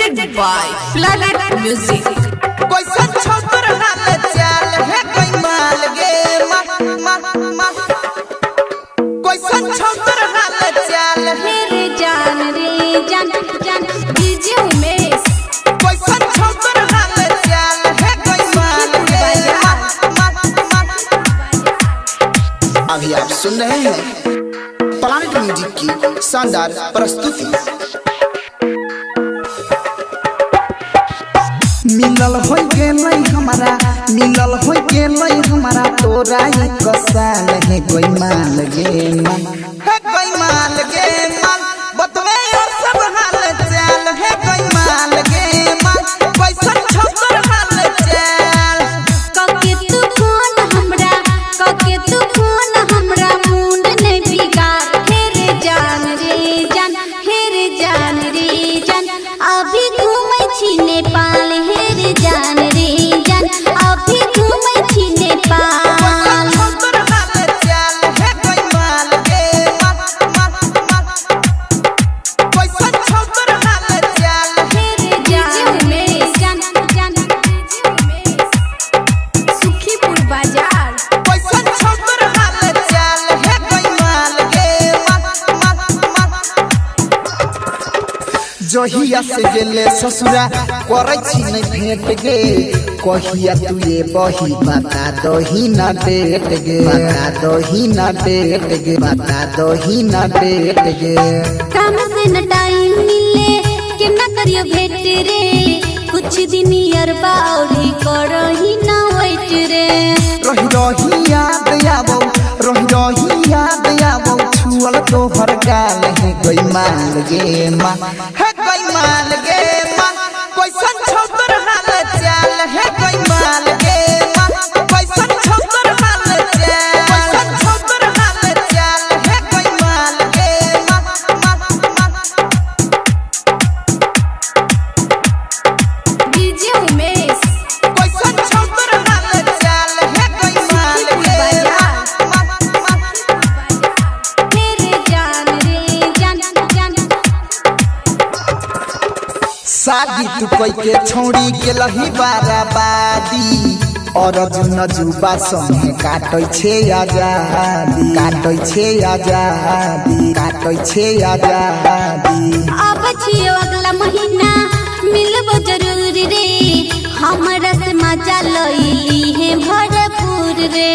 presented by Planet Music. कोई संछोतर हाल चाल है कोई माल गे कोई संछोतर हाल चाल मेरे जान रे जान जान डीजे उमेश कोई संछोतर हाल चाल है कोई माल गे अभी आप सुन रहे हैं प्लानेट म्यूजिक की शानदार प्रस्तुति। मिलल हो गेलै हमारा मिलल हो गेलै हमारा तोरा एक साल है कोई माल गे मन है कोई माल गे मन बतवे और सब हाल चाल है कोई माल गे मन कोई संछोतर हाल चाल कके तू फोन हमरा मूड ने बिगाड़ हेरे जान रे जान अभी घूमै छी नेपाल हेरे जान रे जान अभी घूमै छी नेपाल संछोतर हाल चाल है कोई माल गे कोई संछोतर हाल चाल हेरे जान उमेश जान जान सुखीपुर बाजार कोई संछोतर हाल चाल है कोई माल गे जहिया से गेले ससुरा करे छी नहीं भेट गे कहिया तू ये बही बता दही ना डेट गे काम से न टाइम मिले के न करियो भेट रे कुछ दिन अरबा और करही न वेट रे रही याद आवो छुअल तोहर गाल है कोई माल गे माँ है कोई माल गे माँ कोई संछोतर हाल चाल है कोई माल गे माँ कोई संछोतर हाल चाल है कोई माल गे माँ डीजे उमेश कोई संछोतर हाल चाल है कोई माल गे हेरे जान रे जान जान शादी तू कोई के छोड़ी के लही बाराबादी और जुबा संगे काटै छे आजादी अब छियो अगला महीना मिलबो जरूर रे हमरा से मजा लईली है भरपूर रे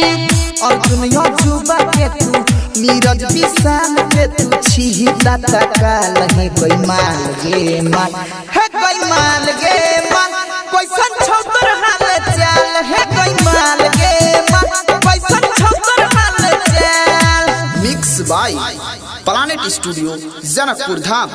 और दुनिया जुबा के तू नीरज विशाल के तू छी दाता काल है कोई माल गे माल है कोई माल गे माल कोई संछोतर हाल चाल है कोई माल गे माल कोई संछोतर हाल चाल mix by planet studio Janakpur Dham.